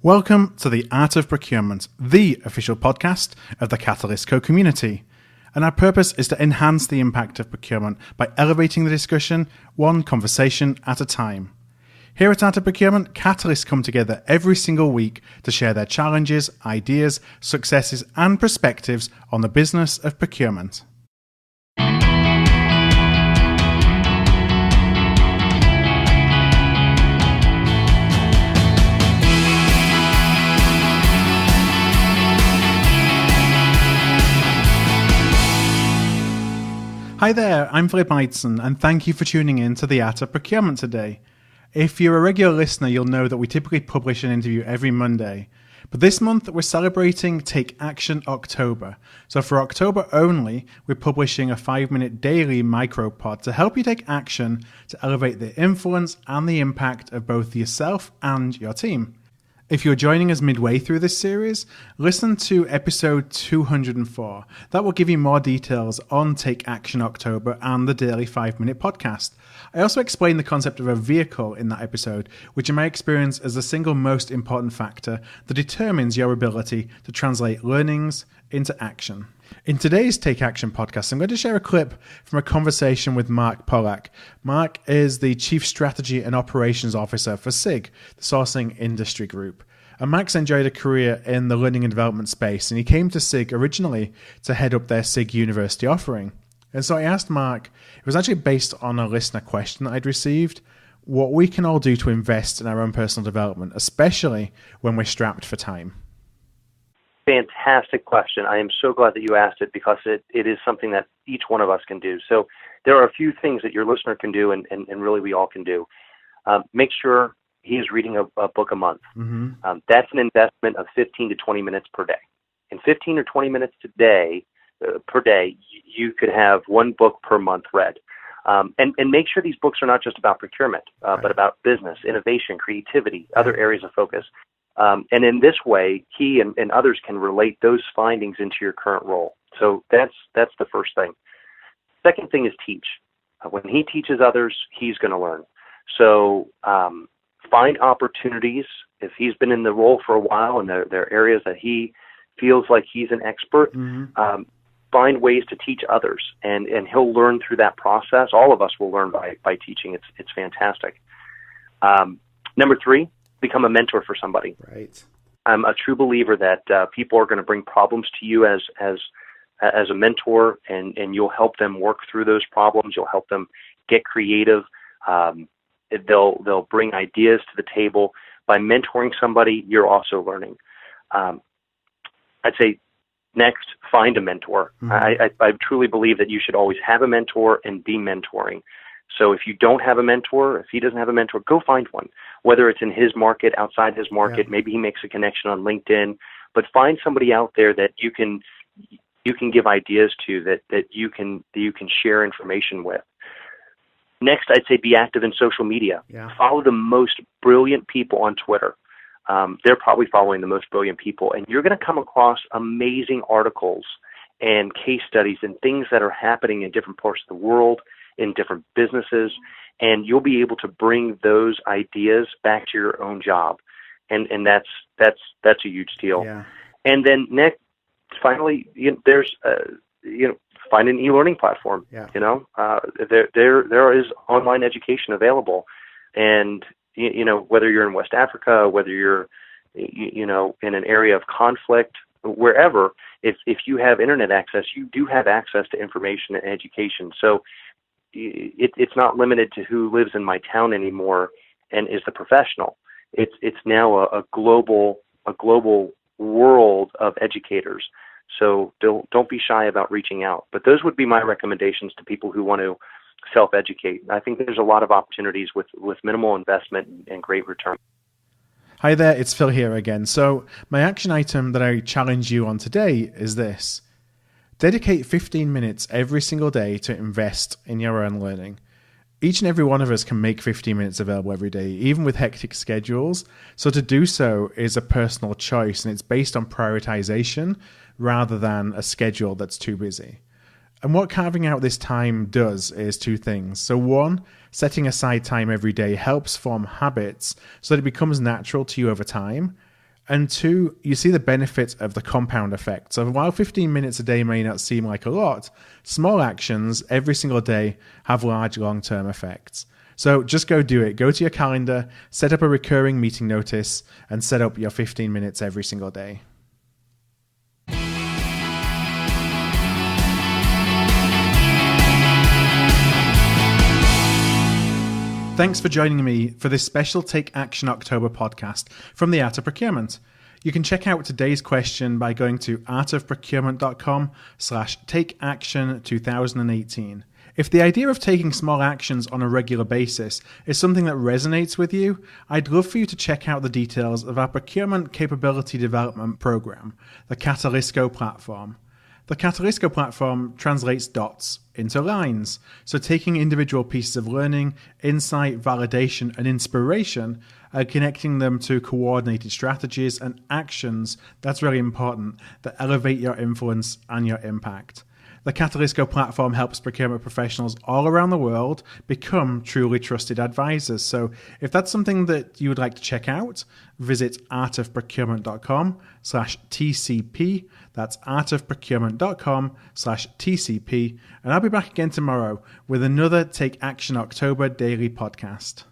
Welcome to the Art of Procurement, the official podcast of the Catalyst Co-community. And our purpose is to enhance the impact of procurement by elevating the discussion one conversation at a time. Here at Art of Procurement, Catalysts come together every single week to share their challenges, ideas, successes, and perspectives on the business of procurement. Hi there, I'm Philip Meitzen, and thank you for tuning in to the Art of Procurement today. If you're a regular listener, you'll know that we typically publish an interview every Monday. But this month, we're celebrating Take Action October. So for October only, we're publishing a 5-minute daily micropod to help you take action to elevate the influence and the impact of both yourself and your team. If you're joining us midway through this series, listen to episode 204. That will give you more details on Take Action October and the daily 5-minute podcast. I also explain the concept of a vehicle in that episode, which in my experience is the single most important factor that determines your ability to translate learnings into action. In today's Take Action podcast, I'm going to share a clip from a conversation with Mark Pollack. Mark is the Chief Strategy and Operations Officer for SIG, the sourcing industry group. And Mark's enjoyed a career in the learning and development space, and he came to SIG originally to head up their SIG University offering. And so I asked Mark, it was actually based on a listener question that I'd received, what we can all do to invest in our own personal development, especially when we're strapped for time. Fantastic question. I am so glad that you asked it because it is something that each one of us can do. So there are a few things that your listener can do and really we all can do. Make sure he is reading a book a month. Mm-hmm. That's an investment of 15 to 20 minutes per day. In 15 or 20 minutes per day, you could have one book per month read. And make sure these books are not just about procurement, but about business, innovation, creativity, other areas of focus. And in this way, he and others can relate those findings into your current role. So that's the first thing. Second thing is teach. When he teaches others, he's going to learn. So find opportunities. If he's been in the role for a while and there are areas that he feels like he's an expert, find ways to teach others, and he'll learn through that process. All of us will learn by teaching. It's fantastic. Number 3. Become a mentor for somebody. Right. I'm a true believer that people are going to bring problems to you as a mentor, and you'll help them work through those problems. You'll help them get creative. They'll bring ideas to the table. By mentoring somebody, you're also learning. I'd say next, find a mentor. Mm-hmm. I truly believe that you should always have a mentor and be mentoring. So if you don't have a mentor, if he doesn't have a mentor, go find one. Whether it's in his market, outside his market, maybe he makes a connection on LinkedIn, but find somebody out there that you can give ideas to, that you can share information with. Next, I'd say be active in social media. Yeah. Follow the most brilliant people on Twitter. They're probably following the most brilliant people, and you're going to come across amazing articles and case studies and things that are happening in different parts of the world, in different businesses, and you'll be able to bring those ideas back to your own job, and that's a huge deal. Yeah. And then next, finally, there's find an e-learning platform. Yeah. There is online education available, and whether you're in West Africa, whether you're in an area of conflict, wherever, if you have internet access, you do have access to information and education. So it's not limited to who lives in my town anymore and is the professional. It's now a global world of educators. So don't be shy about reaching out. But those would be my recommendations to people who want to self-educate. I think there's a lot of opportunities with minimal investment and great return. Hi there, it's Phil here again. So my action item that I challenge you on today is this. Dedicate 15 minutes every single day to invest in your own learning. Each and every one of us can make 15 minutes available every day, even with hectic schedules. So to do so is a personal choice, and it's based on prioritization rather than a schedule that's too busy. And what carving out this time does is two things. So one, setting aside time every day helps form habits so that it becomes natural to you over time. And two, you see the benefits of the compound effect. So while 15 minutes a day may not seem like a lot, small actions every single day have large long-term effects. So just go do it. Go to your calendar, set up a recurring meeting notice, and set up your 15 minutes every single day. Thanks for joining me for this special Take Action October podcast from the Art of Procurement. You can check out today's question by going to artofprocurement.com/takeaction2018. If the idea of taking small actions on a regular basis is something that resonates with you, I'd love for you to check out the details of our procurement capability development program, the Catalysco platform. The Catalysco platform translates dots into lines. So taking individual pieces of learning, insight, validation, and inspiration and connecting them to coordinated strategies and actions, that's really important, that elevate your influence and your impact. The Catalysco platform helps procurement professionals all around the world become truly trusted advisors. So if that's something that you would like to check out, visit artofprocurement.com/TCP. That's artofprocurement.com/TCP. And I'll be back again tomorrow with another Take Action October daily podcast.